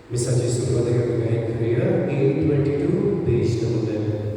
Message Survadega Vivek Korea, 822, page number 11.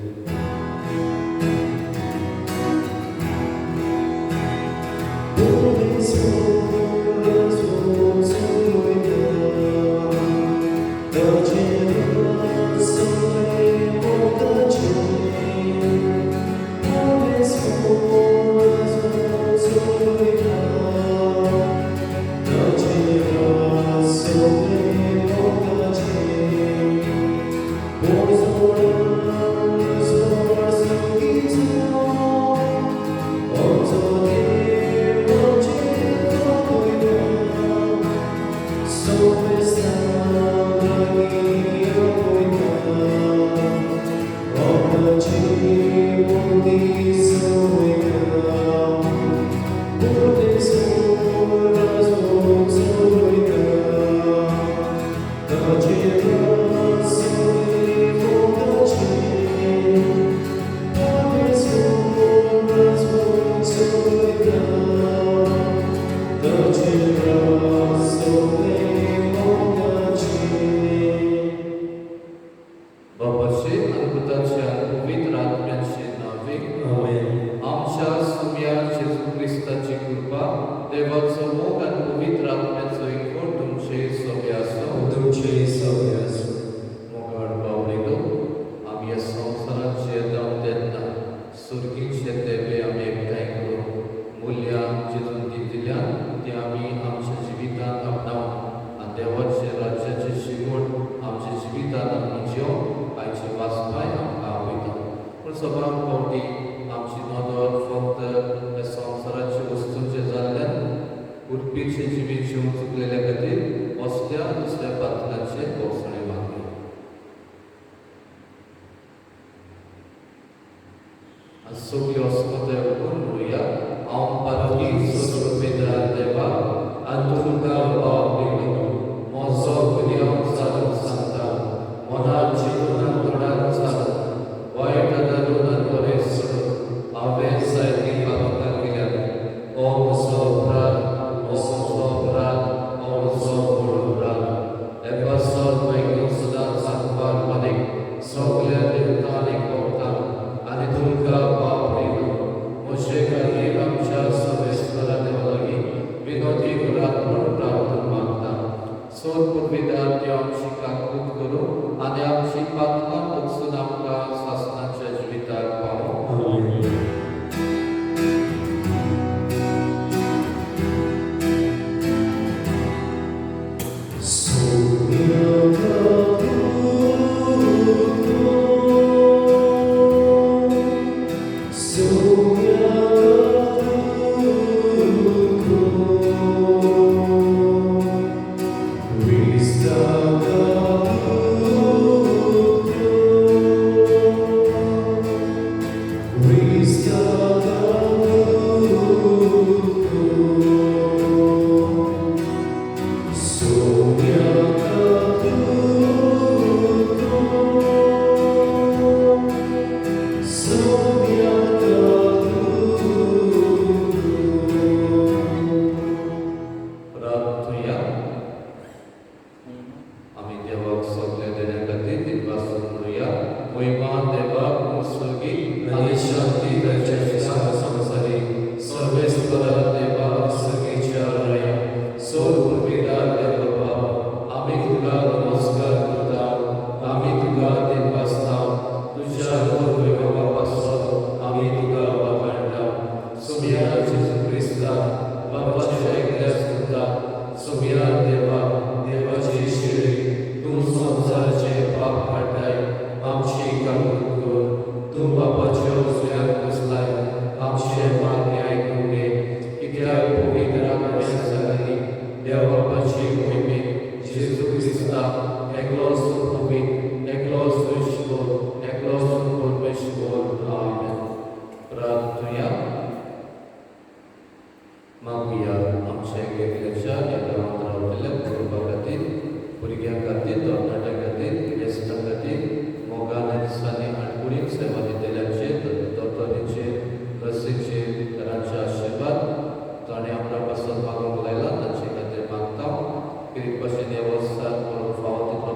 Kiri pasien dia wasat, kalau fawat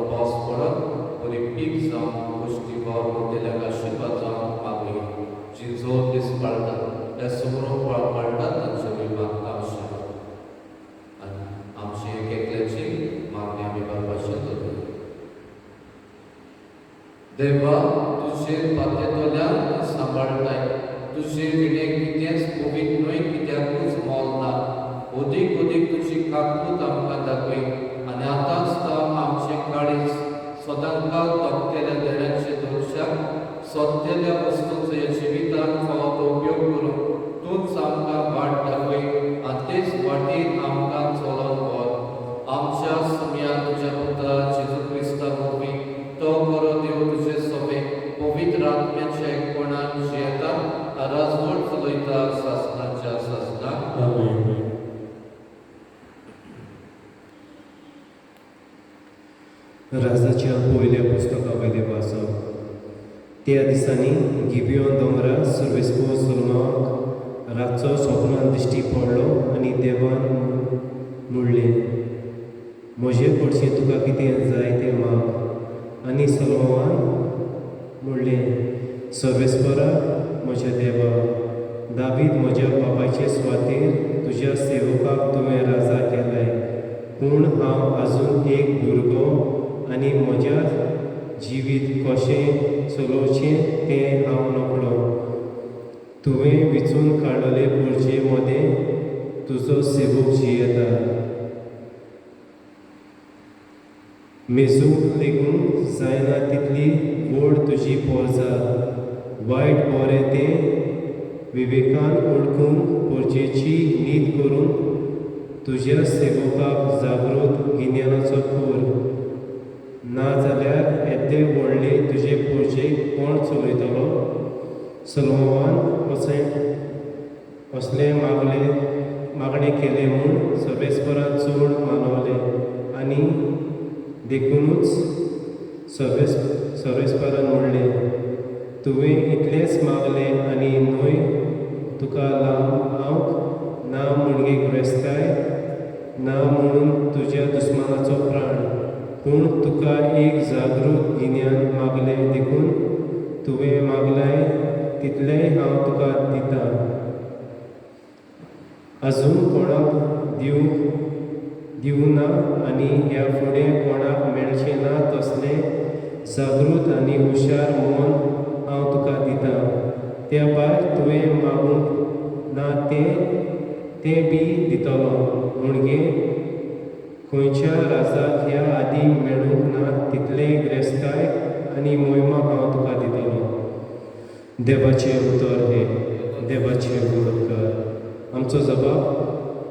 देवा तुझे पातेतोल्यान सांबाळताय तुझे विणे कितेंच पवित न्हय कित्याकूच मोल ना ओदीक ओदीक तुजी काकूत आमकां दाखय आनी आतांच तो आमचे काळीज सदांकाळ तोपतेल्या देण्याचे दोशाक सोदतेल्या वस्तूंचो जिवितांत फावो तो उपयोग करून तूंच आमकां वाट दाखय आनी तेच वाटेन आमकां चलोन व्हर आमच्या सुम्या तुज्या पुत्रा जेजू क्रिस्ता वरवीं तो बरो देव तुजे सोबे पवित्र आत्म्याच्या एकपणान जियेता राजवट चलयता सासणाच्या सासणाक आमेन. राजाच्या पयल्या पुस्तका वयले वाचप. त्या दिसांनी गिबियोन दोंगरा सर्वेस्को सलमाक रातचो स्वप्नान दिश्टी पडलो आनी देवान म्हणलें, म्हजे कडचे तुका कितें जाय तें माग. आनी सलमान म्हणलें, सर्वेस्परा म्हज्या देवा, दावीद म्हज्या बापाचे सुवातेर तुज्या सेवकाक तुवें राजा केलाय. पूण हांव आजून एक भुरगो आनी म्हज्या जिवीत कशें चलोवचें तें हांव नकळो. तुवें विचून काडलेले पुरचे मदें तुजो सेवक जियेता. मेजूक लेगून जायना तितली व्हड तुजी पोरजा. वायट बरें तें विवेकान ओळखूंक पोरचेची न्हीद करून तुज्या सेवकाक जागृत गिन्यानाचो कोर. नाजाल्यार येदे व्हडले तुजे पोरचेक कोण चलयतलो. सलोमान असले मागणे केले म्हूण सर्वेस्परान चड मानवले आनी देखूनच सर्वेस्परान म्हणलें, तुवें इतलेंच मागलें आनी न्हय तुका लावंक ना मुणगे ग्रेस्ताय ना म्हणून तुज्या दुस्मानाचो प्राण. पूण तुका एक जागृत गिन्यान मागलें देखून तुवें मागलाय तितलेंय हांव तुका दितां. आजून कोणाक दिवना आनी ह्या फुडें कोणाक मेळचें ना तसलें जागृत आनी हुशार मन हांव तुका दितां. त्या भायर तुवें मागूंक ना तें बी दितलो. मुणगे खंयच्या राजाक ह्या आदी मेळूंक ना तितलें ग्रेस्ताय आनी मोहिमा हांव तुका दितलो. देवाचें उतर हे. देवाचें गुणकार. आमचो जबाब,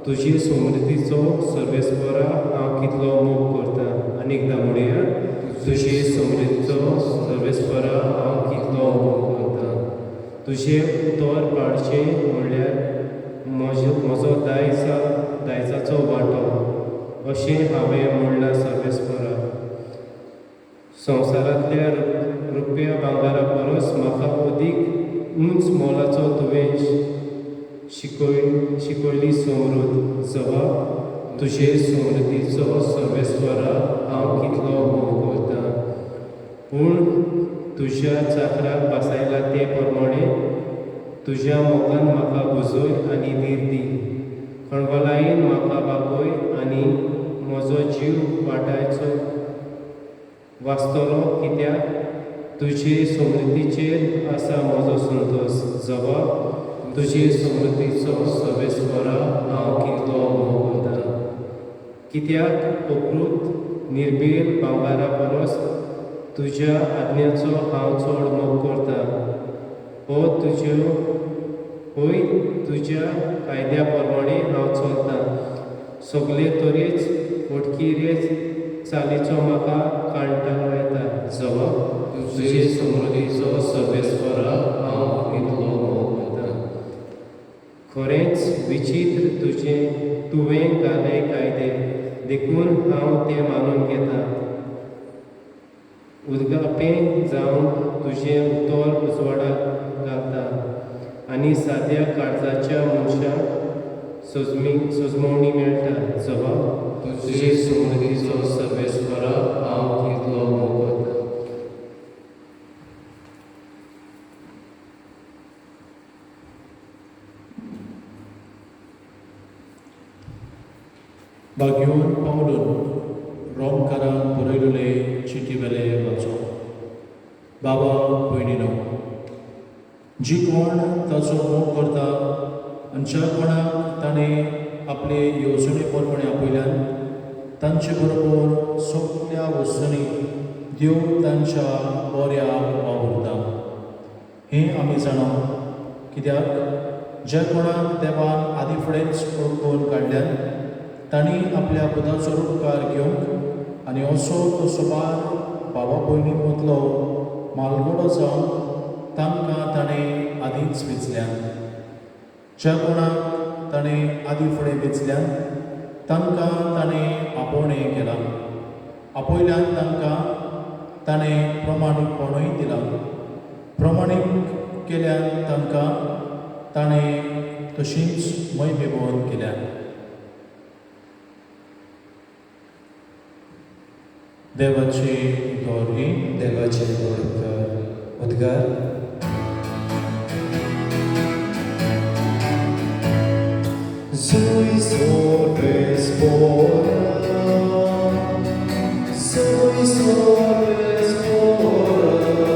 तुजी समृद्धीचो सर्वेस्परा हांव कितलो मोग करतां. आनीकदां म्हणया, तुजी समृद्धीचो सर्वेस्परा हांव कितलो मोग करतां. तुजें उतर पाडचें म्हणल्यार म्हजो दायजाचो वांटो अशें हांवें म्हणलां सर्वेस्परा. संवसारांतल्या रुपया भांगारा परस म्हाका अदीक उंच मोलाचो तुवें शिकयली समृद्ध. जबाब, तुजे समृद्धीचो सर्वेस्परा हांव कितलो मोग करतां. पूण तुज्या चाकराक बासायला ते प्रमाणे तुज्या मोगान म्हाका बुजय आनी नीर दी. खणभलायेन म्हाका बागोय आनी म्हजो जीव वाटायचो वाचतलो कित्याक तुजे समृद्धीचेर आसा म्हजो संतोश. जबाब, तुजे समृद्धीचो सर्वेस्परा हांव कितलो मोग करतां. कित्याक अप्रूत निर्भील भांगारा परस तुज्या आज्ञाचो हांव चड मोग करतां. होय तुज्या कायद्या प्रमाणे हांव चलतां. सगले तरेच फटकिरेच चालीचो म्हाका कांटाळो येता. जबाब, तुजे समृद्धीचो सर्वेस्परा हांव कितलो मोग करतां. खरेंच विचित्र तुवें घाले कायदे देखून हांव ते मानून घेतां. उदगापें जावन तुजें उतर उजवाडाक घालता आनी साद्या काळजाच्या मनशाक सजमवणी मेळटा. जबाब, तुजे समृद्धीचो सर्वेस्परा हांव कितलो मोग करतां. बागयोन पावडून रोमकारांक बरयलेले चिटी वेले वाचो. बाबा भयणीनो, जी कोण ताचो मोग करता आनी ज्या कोणाक ताणें आपले येवजणे पोरपणे आपयल्यान तांचे बरोबर सगळ्या वस्तूंनी देव तांच्या बऱ्याक वावुरता हें आमी जाणा. कित्याक ज्या कोणाक देवान आदी फुडेंच वळखून काडल्यान तांणी आपल्या पुताचो उपकार घेवंक आनी असो तो सोबार बाबा भयणी मदलो मालगडो जावन तांकां ताणें आदींच वेंचल्यान. ज्या कोणाक ताणें आदी फुडें वेंचल्यान तांकां ताणें आपोवणें केलां. आपयल्यान तांकां ताणें प्रमाणीकपणूय दिलां. प्रमाणीक केल्यान तांकां ताणें तशींच मैमेबोन केल्यान. देवाची गौरी. देवाचे उद्गार. उद्गार. Sui sorbes fora, sui sorbes fora,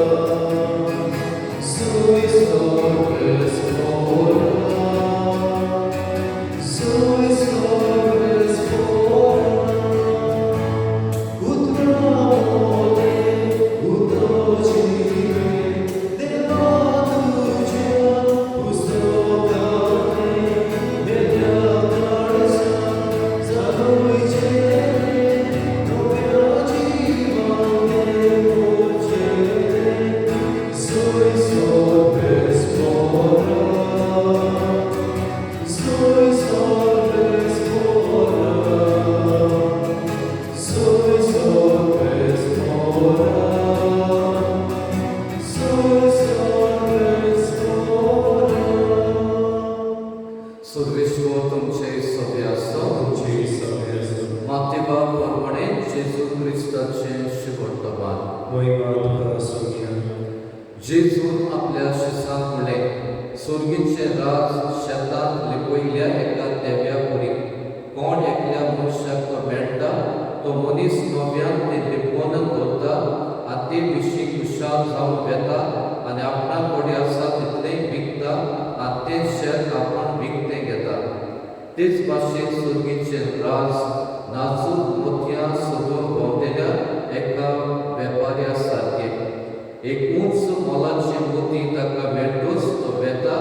sui sorbes fora, sui sorbes fora, utrole, utrocine, deva tuja, pustokane, जेजून आपल्या शिसांक म्हणलें, सुर्गीचे राज शेतांत लिपयल्ल्या एका देव्या पुरी. कोण एकल्या मनशाक तो मेळटा, तो मनीस नव्यान ते लिपोवन दवरता आनी ते विशीं खुशाल जावन वेता आनी आपणाक कोडे आसा तितलेंय विकता आनी तें शेत आपण विकतें घेता. तेच भाशेन सुर्गीचे राज नाजूक मोतयां सजोवन भोंवतेल्या एका वेपाऱ्या सारकें. एक उंच मोलाची मोती ताका मेळटूच तो वेता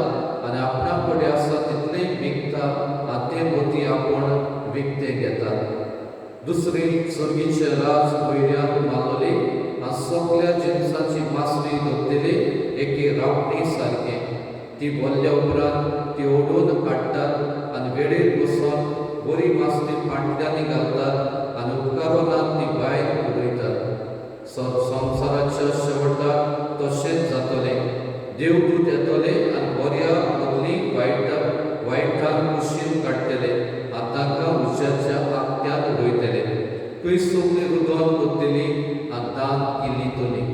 आनी आपणा कडेन आसा तितलें विकता आनी तें मोती आपूण विकतें घेता. दुसरी सुर्गीचे राज वयल्यान मारलोली आनी सगळ्या जिनसांची मासरी धरतली एके रापणी सारकें. ती भरल्या उपरांत ती ओडून काडटात आनी वेळेर बसून बरी मासरी फाटल्यानी घालतात आनी उपकारोनान ती भायर उडयतात. संवसाराच्या शेवटाक तशेंच जातलें. देवदूत येतले आनी बऱ्या बदली वायटान कुशीन काडटले आनी तांकां उज्याच्या आख्यान उडयतले. खंय सगळीं रुदोन बसतली आनी दान किल्लीतली.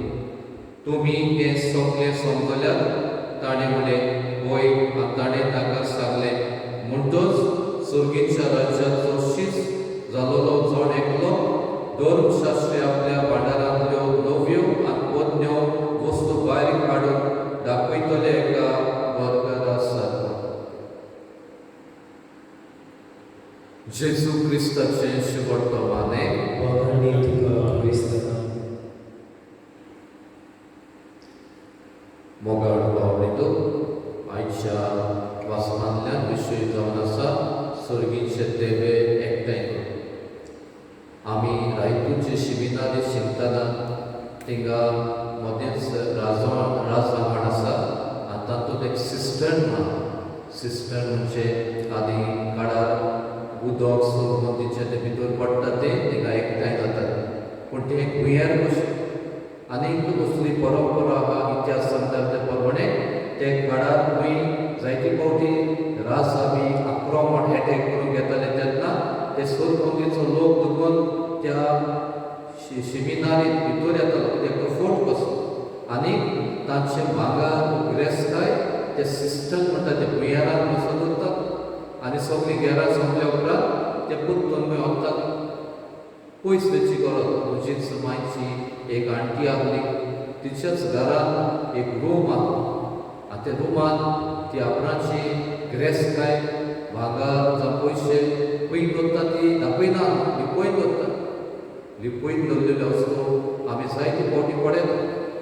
तुमी हें सगळें समजल्यात? ताणें म्हणलें, होय. आनी ताणें ताका सांगलें, म्हणटच सुर्गीच्या राज्याचो शीस जालोलो जण एकलो धर्मशास्त्री आपल्या भांडारांतल्यो नव्यो आनी पोरण्यो वस्तू भायर काडून दाखयतले एका वर्गारा सारको. जेजू क्रिस्ताचें शेवटचो वाणें. वखाणी तुका क्रिस्ता. मोगाळ आवडीतो आयच्या वाचनांतल्यान विशय जावन आसा सुर्गीचे देवे एकठांय. आमी रायतूचे शिबिनारी शिकतना थिंगा मदेंच राजवांगण आसा आनी तातूंत एक सिस्टर्न म्हणा. सिस्टर्न म्हणजे आदी काळार उदक सुरमतीचें ते भितर पडटा तें थिंगा एकठांय जातात. पूण तें एक भुंयार कशें आनीक कसली परंपरा आहा, इतिहास सांगता ते प्रमाणे ते काळार खंय जायती फावटी राजाबी आक्रमण एटॅक करून घेताले तेन्ना ते सुरमतीचो लोक दुखून त्या शिबिनारीत भितर येतालो एक फोट कसो आनी तांचे मागार गिरेस्ताय ते सिस्टम म्हणटा ते भुंयारान बसून उरतात आनी सगळीं गेरां संपल्या उपरांत ते पुत्तून खंय वतात. पयस वेची करत. म्हजीच मायची एक आंटी आहली तिच्याच घरान एक रूम आलो आनी त्या रुमान ती आपणाची गिरेस्तकाय भांगर जावं पयशे पयन दवरता ती दाखयना लिपयन दवरता लिपयन दवरलेल्यो वस्तू आमी जायते फावटी पळयत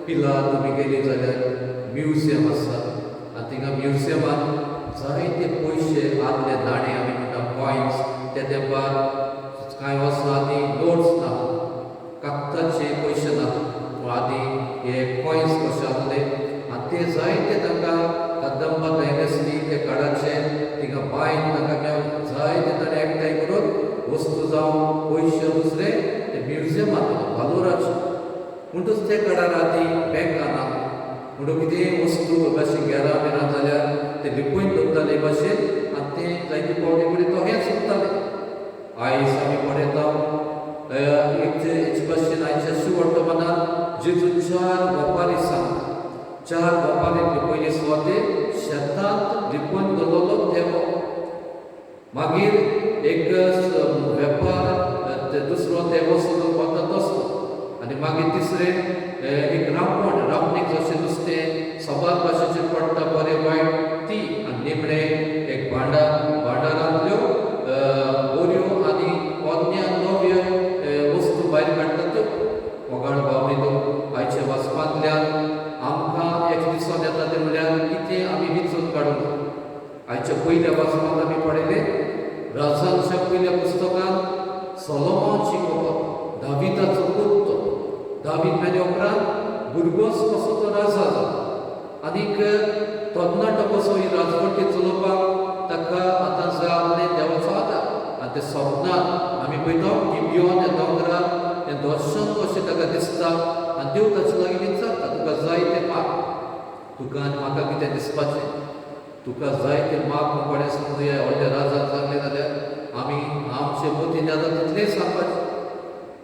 पिलार तुमी गेली जाल्यार म्युजियम आसा आनी थिंगा म्युजियमान जायते पयशे आदले नाणे आमी म्हणटा कॉयन्स त्या तेंपार कांय वर्सां आदीं नोट्स ना कागदाचे पयशे ना पूण आदीं हे कॉयन्स कशे आसले आनी ते जायते तांकां कदंबा डायनेस्टी ते काळाचे थिंगा बायन तांकां मेळून जायते ताणें एकठांय करून वस्तू जावं पयशे दुसरे ते म्युजियमांत वालोराचे म्हणटच ते काळार आदीं बँकां ना म्हणून कितें वस्तू अशी घेरा बिरा जाल्यार ते लिपयन दवरताले भाशेन आनी ते जायते फावटी फुडें तो हेंच उरतालें आयज आमी पळयता हेचे भाशेन आयच्या वर्तमानांत जेजू 4 वेपारी सांगता 4 वेपारी लिपयले सुवातेर शेतांत लिपयन दवरलो देवो मागीर एक वेपार दुसरो देवो सोदून वता तसलो आनी मागीर तिसरें एक रापणीक जशें नुस्तें सबार भाशेचेर पडटा बरें वायट ती आनी निमणें एक भांडारांतल्यो बोरयो आनी पोरन्या नव्यो वस्तू भायर काडटा त्यो मोगाळ बावडीलो आयच्या वाचपांतल्यान आमकां एक दिसून येता तें म्हळ्यार कितें आमी विचून काडूंक आयच्या पयल्या वाचपांत आमी पळयलें राजांच्या पयल्या पुस्तकांत सोलोमोन शिकोवप दाविदाचो पुत्तो दावीद मेल्या उपरांत भुरगोच कसो तो राजा जालो आनीक तरणाटो कसो ही राजवटी चलोवपाक ताका आतां जाय आसलें देवाचो आदार आनी ते सपनांत आमी पळयता गिबियोन ह्या दोंगरार हें दर्शन कशें ताका दिसता आनी देव ताचे लागीं विचारता तुका जाय तें माग तुका आनी म्हाका कितें दिसपाचें तुका जाय तें माग म्हूण कोणें समजुया व्हडल्या राजाक सांगलें जाल्यार आमी आमचे मतीन येता तितलें सांगपाचें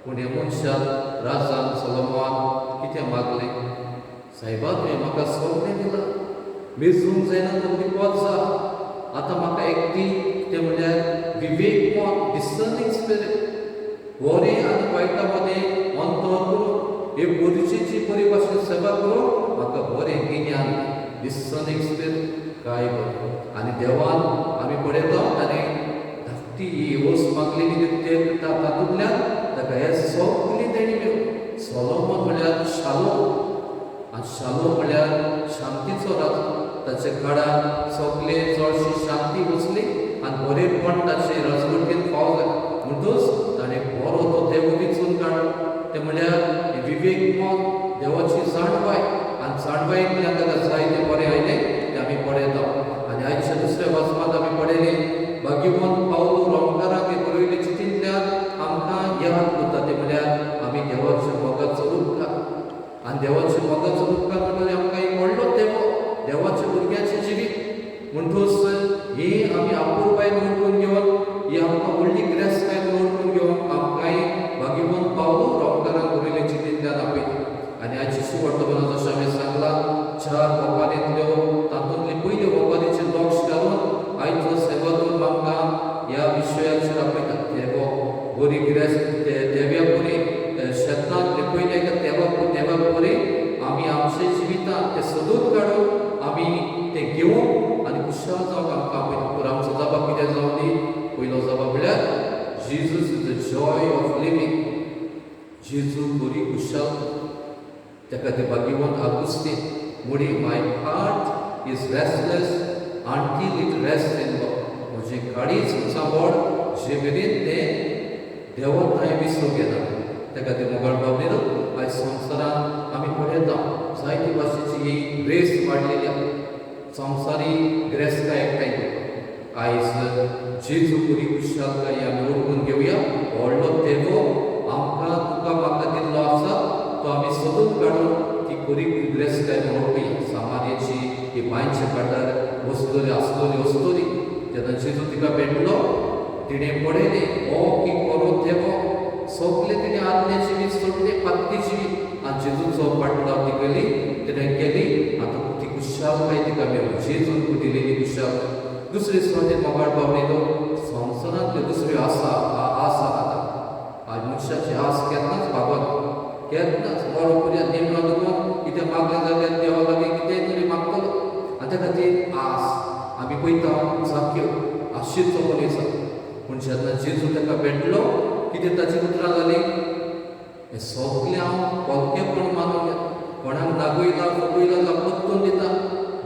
पूण ह्या मनशान राजान सोलोमोन कितें मागलें सायबा तुवें म्हाका सगळें दिलां मेजूंक जायना तो विपद जा आतां म्हाका एकटी तें म्हणल्यार विवेक मन डिसर्निंग स्पिरीट बरें आनी वायटा मदें अंतर करून एक बरीचेची बरी भाशेन सेवा करून म्हाका बरें गिन्यान डिसर्निंग स्पिरीट काय बरें आनी देवान आमी पळयता ताणें धाकटी ही वस्त मागलेली तातूंतल्यान ताका हें सगळीं तेणी मेळ्ळूं सोलोमोन म्हळ्यार शालोम आनी शालोम म्हळ्यार शांतीचो राजा ताच्या काळार सगळे चडशी शांती वचली आनी बरेपण ताचे राजवटीन फाव जालें म्हणटच ताणें बरो तो देव विचून काडलो तें म्हळ्यार विवेक मन देवाची जाणवाय आनी जाणवायेंतल्यान ताका जायतें बरें आयलें तें आमी पळयता आनी आयच्या दुसऱ्या वाचपांत आमी पळयलें भाग्यवंत पावलो रोमकाराक एक बरयले चिठींतल्यान आमकां याद करता तें म्हळ्यार आमी देवाच्या मोगाचो उपकार आनी देवाच्या मोगाचो उपकार म्हणल्यार आमकां एक व्हडलो देवाच्या भुरग्याचें जिवीत म्हणटच ही आमी आपुरबाय ओळखून घेवन ही आमकां व्हडली गिरेस्तकाय ओळखून घेवन आमकांय भाग्यवंत पावलो रोमकाराक बरयले चिठींतल्यान आपयली आनी आयची वर्तमानांत जशें हांवें सांगलां 4 वेपारींतल्यो तातूंतली पयली वेपारीचेर लक्ष घालून आयचो सेवादूत आमकां ह्या विशयाचेर आपयता देवो बरी गिरेस्त देव्या बरी शेतांत लिपयले देवा बरी आमी आमचे जिवितांत ते सोदून काडून आमी ते घेवून आनी खुशाल जावंक आमकां आपयता पूण आमचो जबाब कितें जावं दी पयलो जबाब म्हळ्यार Jesus is the joy of living जेजू बरी खुशाल ताका ते भाग्यवंत आगुस्तीन मुडी my heart is restless until it rests in God म्हजें काळीज सांबाळ जे मेरेन तें देवाक थंय विसरूंक येना ताका ते मोगाळ बाबडीन आयज संवसारांत आमी पळयता जायते भाशेची ही रेस वाडलेली आसा संवसारी गिरेस्तकाय एकठांय आयज जेजू बरी खुशालकाय आमी ओळखून घेवया व्हडलो देवो आमकां तुका म्हाका दिल्लो आसा तो आमी सोदून काडून ती बरी गिरेस्तकाय ओळखुया सामार्याची ही बांयच्या काटार वस्तुली आसतली जेन्ना जेजू तिका भेटलो तिणें पळयलें हो की बरो देवो सगळे तिणें आदले जिवीत सोडले पातकी जिवीत आनी जेजूचो पाटलाव ती गेली तिणें केली आतां ती खुशालकाय तिका मेळ्ळी जेजून दिलेली खुशाल दुसरे सुवातेर मोगाळ बाबडीलो संवसारांतल्यो दुसऱ्यो आसा आतां आज मनशाची आस केन्नाच भागोना केन्नाच बरो पर्यंत निमणो लागून कितें मागलें जाल्यार देवा लागीं कितेंय तरी मागतलो आनी त्या खातीर आस आमी पळयता जाक्यो आशीचो मनीस पूण जेन्ना जेजू ताका भेटलो कितें ताची उतरां जालीं हें सगलें हांव कोलकेपण मानून कोणाक नागयला फुगयला जाल्यार पत्तून दिता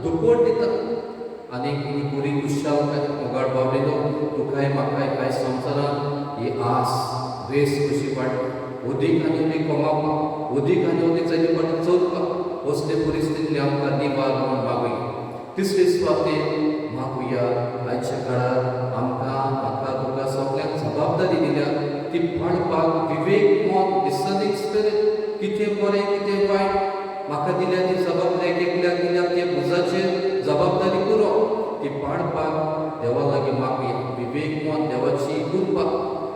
दुकोट दिता आनी ही बरी कुशालकाय मोगाळ बाबलेलो तुकाय म्हाकाय कांय संवसारान ही आस रेस कशी वाडटा उदीक आनी उदीक कमावपाक उदीक आनी उदीक जाचे फाटीं चलपाक असले परिस्थितींतली आमकां निवार म्हणून मागुया तिसरे सुवातेर मागुया आयच्या काळार आमकां म्हाका तुका सगळ्यांक जबाबदारी दिल्या ती पाळपाक विवेक मोत डिसर्निंग स्पिरीट कितें बरें कितें वायट म्हाका दिल्या ती जबाबदारी एकल्याक दिल्या ते भुजाचेर जबाबदारी पुरो ती पाळपाक देवा लागीं मागुया विवेक मोत देवाची उरपाक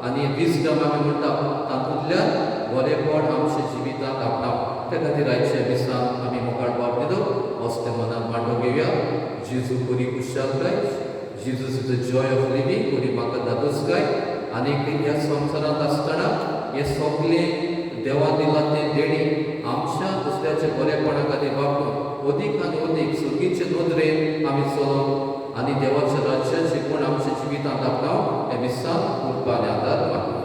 आनी विजडम आमी म्हणटा तातूंतल्यान बरेपण आमच्या जिवितांत आपणाव त्या खातीर आयच्या दिसान आमी मोगाळ बाबतीदो असले मनान मांडो घेवया जेजू बरी कुशालकाय जेजू is the joy of living बरी म्हाका दादोसकाय आनी ह्या संवसारांत आसतना हे सगलें देवा दिला तें देणी आमच्या दुसऱ्याच्या बरेपणा खातीर वापरून अदीक आनी अदीक सुखीचे नदरेन आमी चलोवप आनी देवाच्या राज्याचे गुण आमच्या जिवितांत आपणाव हे विसान उरपा आनी आदार मागूया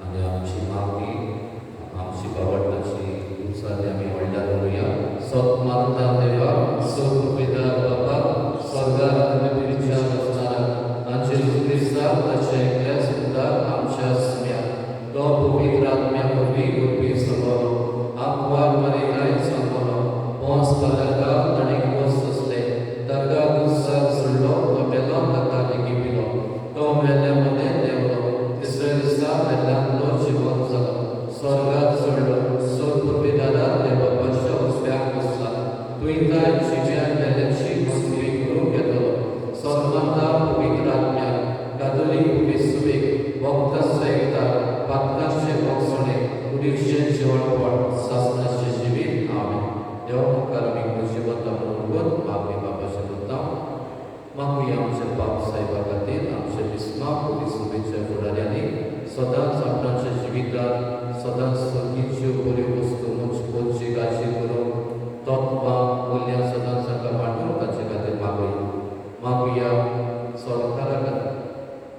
आनी आमची मागणी आमची बावटाची उत्साहाने आमी व्हडल्यान उलोवया सत मानता देवा सत पिता बाबा स्वर्गार आनी पृथ्वीचेर आसताना तांचे क्रिस्ता ताचे एकल्या सुद्दां आमच्या स्म्याक तो पवित्र आत्म्या वरवीं घडपी सगळो आंकवार मरेकाय सांगलो पोंस पालका ताणें वस्त असले ताका दुस्साक सोडलो तो मेलो ताका लेगी पिलो तो मेल्ल्या मदें देवलो तिसऱ्या दिसा मेल्ल्यांतलो जिवंत जालो स्वर्गात सोडलो सोद पवित्रादार देवा बादशा उजव्याक बसला तुयें जिव्यान मेल्ल्याची मस्ती करूंक येतलो सन्मानता पवित्र आत्म्याक कातोलीक विसवेक भक्तांचो एकता पातकांचे भोगसणे कुडीचें जेवणपण सासणाचें जिवीत आमेन देवा मुखार आमी खुशी वता म्हणून आमी बाबाचें करता मागुया आमच्या बाप साहेबा खातीर आमच्या विस्माक विसवेच्या फुडाऱ्यांनी सदांच आपणाच्या जिवितांत सदांच सगळींच्यो बऱ्यो वस्तू मुंचपोची गाची करून तत्वां मूल्यां सदांच ताका वांटून ताचे खातीर मागुया सरकारा खातीर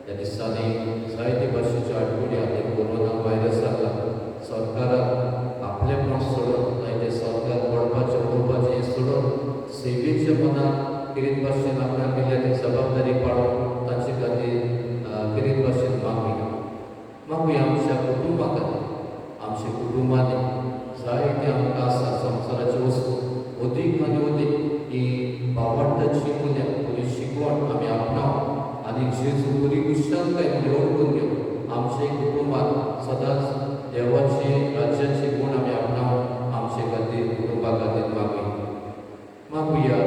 ह्या दिसांनी जायते भाशेच्यो आडकुडी आनी कोरोना व्हायरसाक लागून सरकाराक आपलेपण सोडून जायते सरकार पडपाचें उरपाचें हें सोडून सेवेच्या मनान कितें भाशेन आपणाक दिल्या ती जबाबदारी पाळून ताचे खातीर कितें भाशेन मागुया आमच्या कुटुंबा खातीर आमच्या कुटुंबांनी जायते आमकां आसा संवसाराच्यो वस्तू अदीक आनी अदीक ही बावटाची मूल्यां बरी शिकवण आमी आपणाव आनी जेजू बरी कुशालकाय म्हणजे ओळखून घेवन आमचे कुटुंबांत सदांच देवाचे राज्याचे गुण आमी आपणाव आमचे खातीर कुटुंबा खातीर मागुया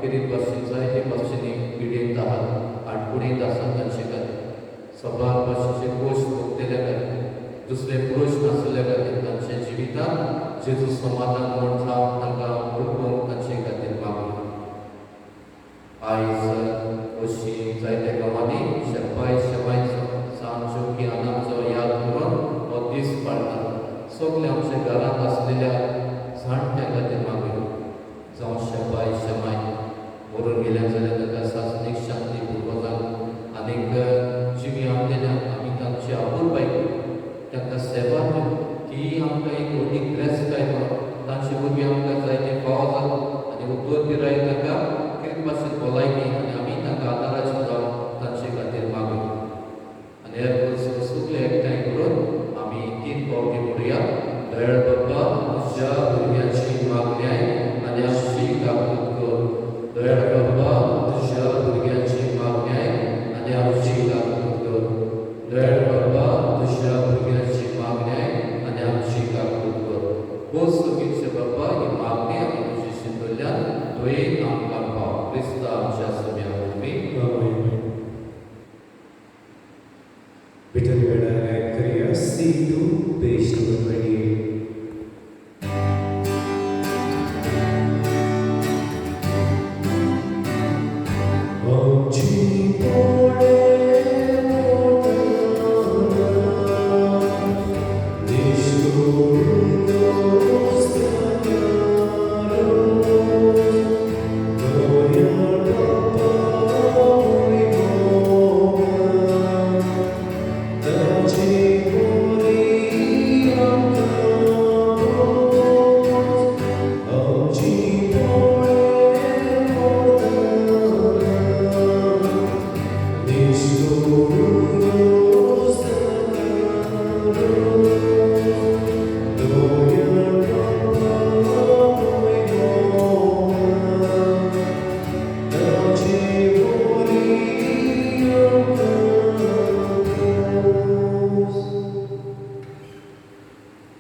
कितें भाशेन जायते भाशेनी पिडेंत आहात आडकुडींत आसात तांचे खातीर सबार भाशेचे कोश भोगतेल्या खातीर दुसरे प्रश्न आसल्या खातीर तांच्या जिवितांत जेजू समाधान म्हूण जावन तांकां ओळखूंक तांचे खातीर मागुया आयज अशी जायत्या गांवांनी शेमायचो सांजच्यो कियानांचो याद करून हो दीस पाळटात सगळे आमच्या घरांत आसलेल्या जाणट्या खातीर मागुया जावं शेमाय मरून गेल्या जाल्यार ताका सासणीक शांती पुर्वजान आनीक जिवी आमलेल्या आमी तांची आपुरबाय तांकां सेवा दिवन ती आमकां एक व्हडली क्रेस्ताय म्हणून तांचे वरवीं आमकां जायते फाव जाता आनी उद्दोर पिराय ताका कितें भाशेन भलायकी आनी आमी तांकां आदाराचें जावन तांचे खातीर मागुया आनी हेर सगळे एकठांय करून आमी 3 पावटी म्हणुया दयाळ बाबा तुज्या भुरग्याची मागण्याय आनी आमची काकूट कर दयाळ बाबा तुज्या भुरग्याची मागण्याय आनी आमची काकूट कर दयाळ बाबा तुज्या भुरग्याची मागण्याय आनी आमची काकूट कर हो सगळीचे बाबा ही मागणी आमी तुजी शिंदोल्ल्यान तुवें आमकां पाव क्रिस्ता आमच्या सगळ्या वरवीं विठ्ठल वेळार करूया C2 पेज नंबर 28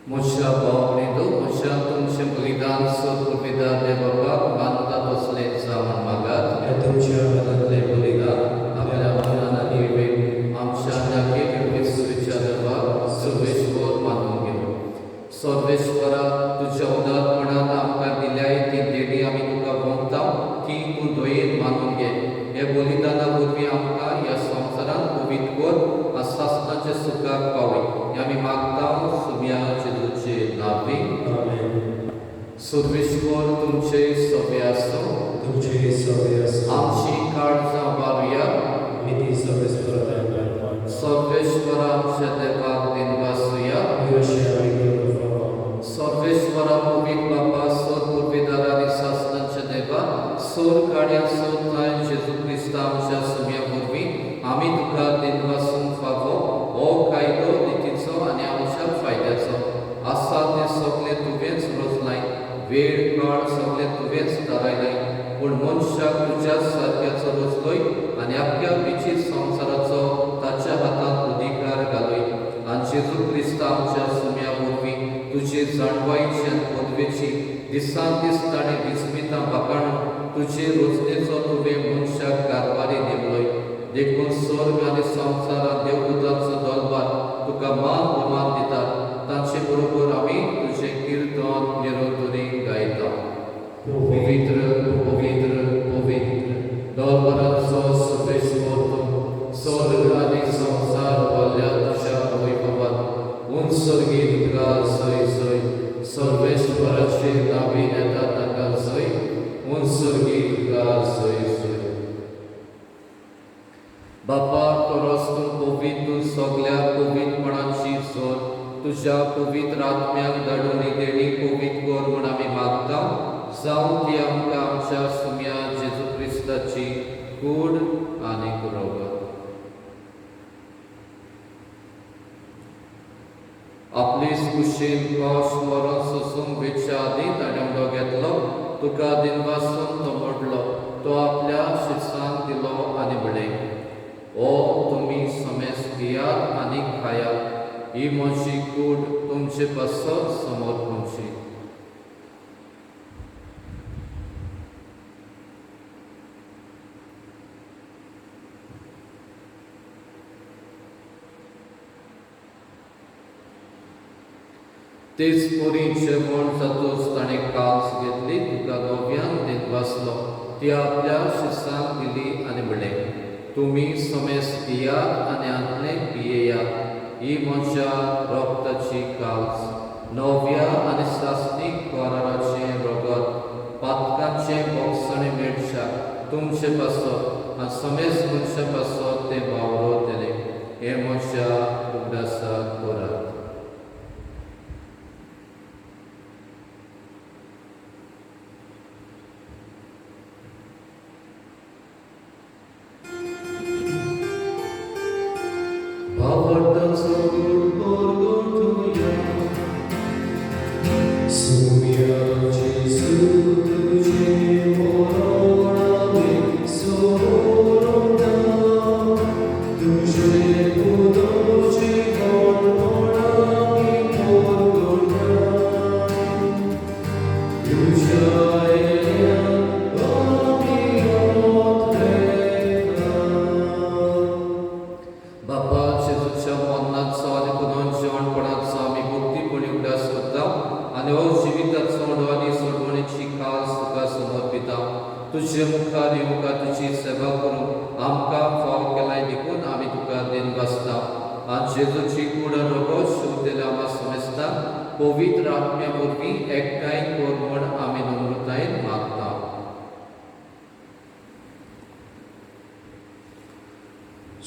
म्हज्या भावनेदो म्हज्या तुमचें बलिदान सत्कृपेदा देवाक मानता तसलें जावन मागात. हे तुमच्या हातांतले बलिदान आपल्या मनान निर्वेद आमच्या नाकेर विसुरीच्या देवाक सर्वेश्वर मानून घेवं. सर्वेश्वरा तुज्या उदारपणान आमकां दिल्याय ती देणी आमी तुका भोगता ती तूं दोयेन मानून घे. हे बलिदाना वरवीं आमकां ह्या संवसारांत पवित्र कर आनी सासणाच्या सुखाक पावय. हें आमी मागता सुम्या जेजूचे नांवी. आमेन. सर्वेश्वर तुमचे सवे आसूं. तुमचे सवे आसूं. आमची काळजां वारुया. मिती सर्वेस्परान घालपाक सर्वेश्वर आमच्या देवाक दिनवासुया. यशयावी करपाक सर्वेश्वरा पवित्र बापा सर पुर्वेदार आनी सासणाच्या देवा सर काड्या सोताय जेजू क्रिस्त आमच्या सुम्या वरवीं आमी तुका दिनवासून फावो हो कायदो नितीचो आनी आमच्या फायद्याचो आसा तें सगळें तुवेंच रचलाय. वेळ काळ सगळें तुवेंच थारायलाय. पूण मनशाक तुज्याच सारक्याचो रचलोय आनी आख्या विचीत संवसाराचो ताच्या हातांत अधिकार घालोय. आनी जेजू क्रिस्त आमच्या सुम्या वरवीं तुजे जाणवायेची आनी पदवेची दिसान दीस ताणें विस्मितां बाकाणून तुजे रचनेचो तुवें मनशाक कारभारी नेमलोय. देखून स्वर्ग आनी संवसारांत देवदूतांचो दरबार तुका मान भोवमान दितात. तांचे बरोबर आमी तुजें किर्तन निरंतरी गायता. पवित्र पवित्र पवित्र दरबाराचो सर्वेश्वर तूं स्वर्ग आनी संवसार भरल्या तुज्या वैभवान उंचरगी तुका जय जय. सर्वेश्वराचे नांवी येता ताका जय. उंचरगी तुका जय जय. बापा परस तूं पवित्र तूं सगळ्या पवित्रपणाची सोर तुज्या पवित्र आत्म्याक धाडून ही देणी पवित्र कर म्हूण आमी मागता. जावं ती आमकां आमच्या सुम्या जेजू क्रिस्ताची कूड आनी कुरवत. आपलीच कुशीन कॉश व्हरोन सोसूंक वेच्या आदीं ताणें उडो घेतलो. तुका दिनवासून तो मोडलो. तो आपल्या शिरसांक दिलो आनी म्हळें, ओ तुमी समेस पियात आनी खायात. ही म्हजी कूड तुमचे पासत समोर तुमची. तेच पोरी जेवण जातूच ताणें कास घेतली. तुका नव्यान दिनवासलो. ती आपल्या शिरसांक दिली आनी म्हळें, तुमी समेस पियात आनी आदलें पियेयात. ही म्हज्या रोगताची काल्स. नव्या आनी सासणीक कराराचें रगत पातकांचें बोगसणें मेळशाक तुमचे पासत आनी समेस मनशा पासत तें वावरो तेलें. हें म्हज्या उगडासाक करात. तुझे मुखार येवंका तुजी सेवा करूंक आमकां फाव केलाय देखून आमी तुका दिनवासता. आनी जेजूची कूड रगत शिवतेले आम्हा समजता. पवित्र आत्म्या वरवीं एकठांय कर म्हूण आमी नम्रतायेन मागता.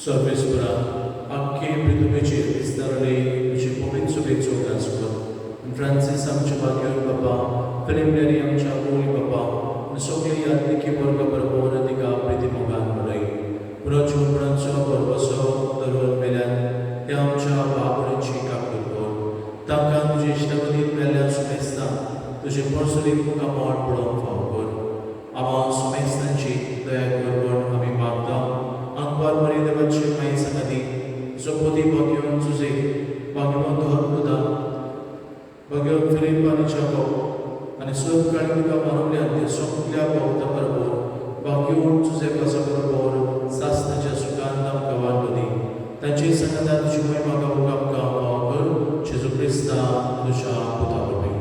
सर्वेस्परा आख्खे पृथ्वीचेर विस्तारले तुजे पवित्र सुबेचो उदास कर. फ्रांसीस आमचे भाग्यवान बाबा, फिलिप आमच्या होली बाबा, सगळे यात्रिकी वर्ग बरोबर तिका प्रितीमोगान बरय. पुराचो बरवसो धरून मेल्यान त्या आमच्या बाबुरांची काकूट कर. तांकां तुजे इश्टगतीन मेल्ल्या सुमेस्तां तुजे परसुलीक तुका मोड पडोवंक फाव कर. आम्हा सुमेस्तांची दया कर म्हूण आमी मागता. अंकवार मरी देवाची माई सांगाती जपोती भाग्यवान तुजे भाग्यवान धर्मदा प्रेमाच्या भाव आनी सोद काळी तुका मानवल्या ते सोंपल्या भोवता बरोबर वाग्योन तुझे कसा बरोबर सासनाच्या सुखांत आमकां वांटो दी तांचे संगतान तुजी महिमा गावूंक आमकां फाव कर जेजू क्रिस्ता तुज्या पुता वरवीं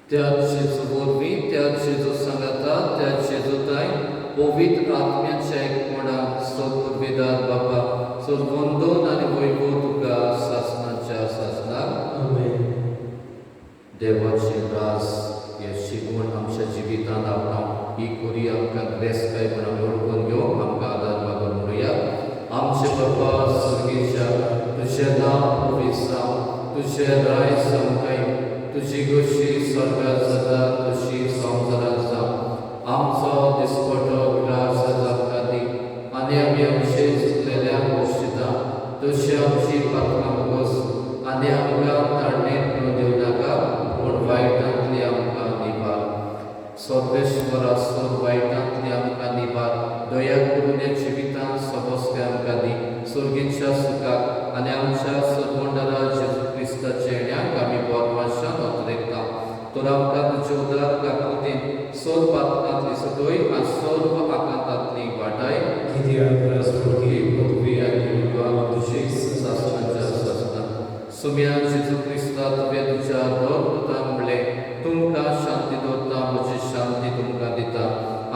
त्याच जेजू वरवीं त्याच जेजू सांगाता त्याच जेजूताय पवित्र आत्म्याच्या एकपणान सोद उर्बेदार बापा सोद वंदन आनी वैभव तुका सासनाच्या सासनाक आमेन. देवाचे रास हे शिकून आमच्या जिवितांत आपणाक ही करी आमकां ग्रेस्त काय म्हणून ओळखून घेवंक आमकां आदार मागून म्हणुया. आमचे बापा स्वर्गीच्या तुझें नांव पवित्र जावं तुझें राय समकाय तुजी गोशी स्वर्गात जाता तशी संवसारात जावं आमचो दिसपटो ग्रास आमकां दी आनी आमी आमचे चुकलेल्यांक बक्षिता तशी आमची पातकां बगोस आनी आमकां तारणेंत पडूं दिवं नाका पूण वायटांतली आमकां निबार. सर्वेश्वरा सोद वायटांतली आमकां निबार दया करून ह्या जिवितांत सबोसके आमकां दी सुर्गेच्या सुखाक आनी आमच्या सरवंडरा जेजू क्रिस्ताचे येण्याक आमी बोरमाशान उतरयता. तर आमकां तुजे उदार काकुतीन सोद पातकांतली सदोय आनी सर्व आकांतांतली वाटाय कित्याक राजमुर्ती पदवी आनी युगां तुजी सासनाच्या सासनाक सुम्या जेजू क्रिस्ता तुवें तुज्या दोन पुतां म्हणलें तुमकां शांती दवरता म्हजी शांती तुमकां दिता.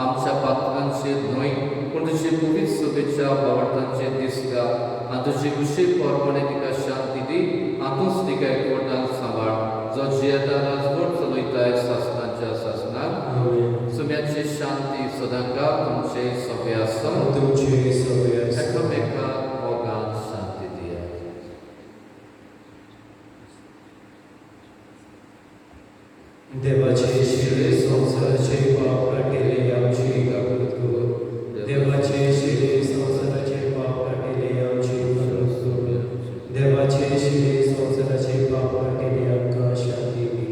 आमच्या पातकांचेर न्हय पूण तुजे पवित्र सभेच्या वावरतांचेर दिसता आनी तुजी कुशीक पोरपणे तिका शांती दी हातूंच तिका एकवटान सांबाळ जो जियेता राजवट चलयताय सासनाच्या सासनाक आमेन. सुम्याची शांती सदांका तुमचे सभे आसूं तुमचे सगळे एकामेकाक मोगान शांती दिया. देवाचे शिळे संसाराचे पाप काटिले आमची काकूत कर. देवाचे शिळे संसाराचे पाप काटिले आमची काकूत कर. देवाचे शिळे संसाराचे पाप काटिले आमकां शांती दी.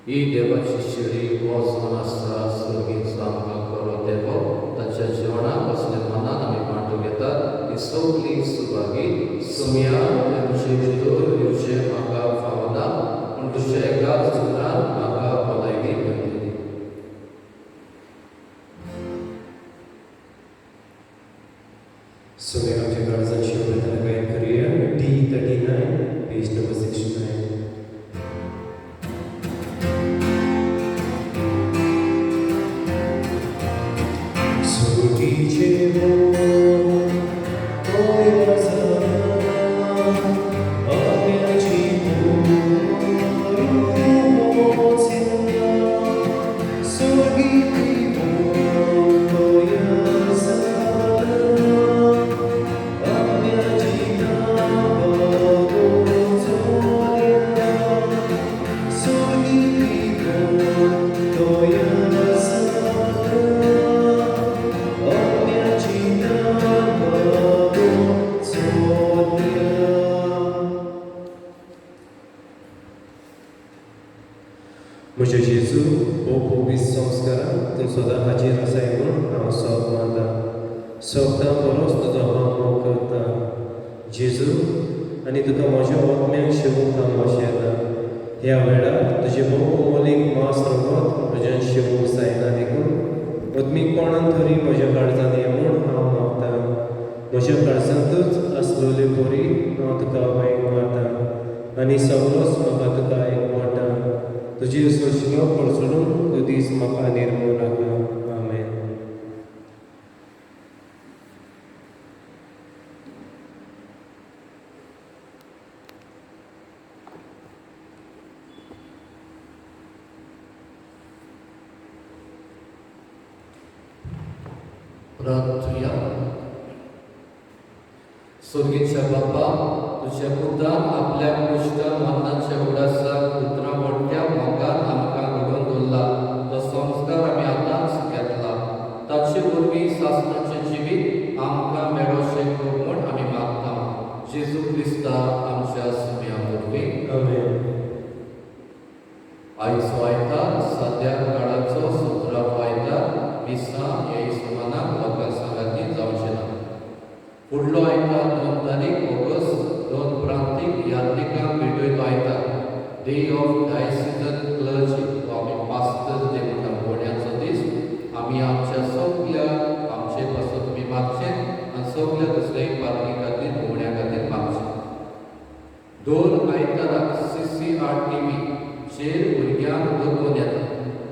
ही देवाची शिडी वचून आसा सुर्गेचो आमकां बरो देव ताच्या जेवणाक असले मनान आमी वांटो घेतात ही सगळी सुभागी सुम्या तुमचे भितर येवचें म्हाका फावना पूण तुज्या एकाच उतरान म्हाका भलायकी मेळटली. सुमेराच्या काळजाची उलटण गायन करूया. D39 page number 69. सुगीचे मोर तोया झाला आम्याची मोसिंगा सुगीची मोर तोया झाला आम्याची नावागो जोड्या सुगीची मोर तोया म्हज्या जेजू हो पवित्र संस्कारान तूं सदां हाजीर आसाय म्हूण हांव सोब मानता. सोबदां बरोच तुजो हांव मोग करता जेजू आनी तुका म्हज्या आत्म्याक शिवूंक हांव वशेता. ह्या वेळार तुजें मोलीक मांस रगत म्हज्यान शिवूंक जायना देखून आत्मीकपणान तरी म्हज्या काळजांत ये म्हूण हांव मागता. म्हज्या काळजांतूच आसलोली पोरी हांव तुका वायट मारता आनी सगळोच म्हाका तुका एकवटा. तुजी सोशियो पडसडून तूं दीस म्हाका निर्मूळ नाका. आमेन. प्रार्थया. स्वर्गीच्या बापा तुझ्या पुतान आपल्या पुष्ट मरणाच्या उडासाक उतरां मोठ्या मोगान आमकां घडोवन दवरला तो संस्कार आमी आतांच घेतला. ताचे वरवीं सासणाचें जिवीत आमकां मेळोशें कर म्हूण आमी मागता. जेजू क्रिस्ता डे ऑफ डायसिजन क्लर्जी तो आमी पास्टर्स डे म्हणटा गोड्यांचो दीस आमी आमच्या सगळ्या आमचे पासून तुमी मागचें आनी सगळ्या दुसऱ्या पार्टी खातीर भोवण्या खातीर मागचें दर आयताराक CCRTV चेर भुरग्यांक दोतोवन येता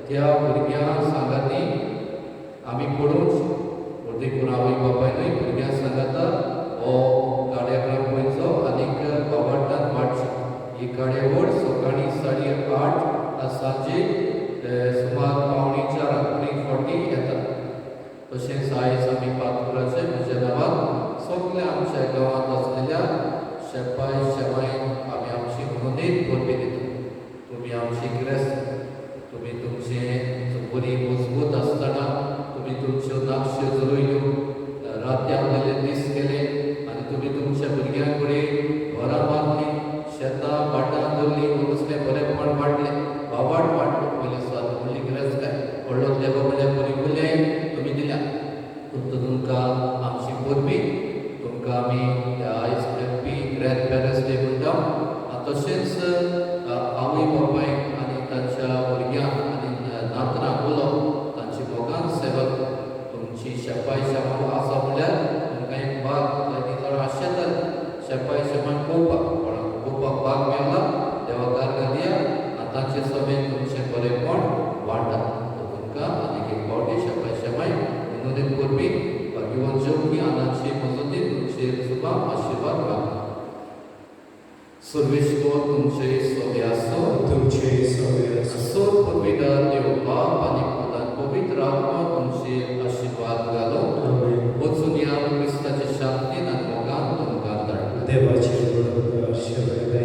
त्या भुरग्यां सांगाती आमी पळोवंक अर्दे करून आवय बापायनूय भुरग्यांक सांगाता हो कार्याक्रम पळोवचो आनीक आवडटात वाटचें ही कार्यावळ सकाळीं 8:30 आनी सांजे सुमार 3:45 येता तशेंच आयज आमी पातपुराचे म्हज्या नांवान सगळ्या आमच्या गांवांत आसलेल्या शेपाय शेमायन आमी आमची मनोनीत परबी दिता तुमी आमची क्रेस्त तुमी तुमचे बरी मजबूत आसतना तुमी तुमच्यो नाक्षो जरयल्यो रात्यां गेले दीस केले आनी तुमी तुमच्या भुरग्यां कडेन घरां बांदलीं शेतां भाटां दवरलीं कसलें बरेंपण वाडलें वावाड वाडलो पयले सुवात व्हडली गरज काय व्हडलो देवा कडल्यान परिपूल्य तुमी दिल्या तुमकां आमची परबी तुमकां आमी आयज हॅप्पी ग्रॅंड पेरंट्स डे म्हणटा आनी तशेंच आवय बापायक आनी तांच्या भुरग्यांक आनी नातरांक उलोवप तांची मोगान सेवा तुमची शेपाय शेमां आसा म्हणल्यार तुमकां एक भाग आनी जर आशेतात शेपाय शेमां पळोवपाक भाग मेळ्ळा देवा कारगां दिया आनी तांचे समेत तुमचें बरेंपण वाडटा तुमकां आनीक एक फावटी शेपाय शेमाय मनोनीत परबी भाग्यवान जेवकी आनाची मजती तुमचे सुभाम आशिर्वाद मागता सर्वेश्वर तुमचे सोबे आसो तुमचे सगळे असो पवित्र देव बाप आनी पुतान पवित्र आत्मा तुमचे आशिर्वाद घालो वचून या क्रिस्ताचे शांतीन आनी मोगान तुमकां धाडटा देवाचे बरोबर शिवाय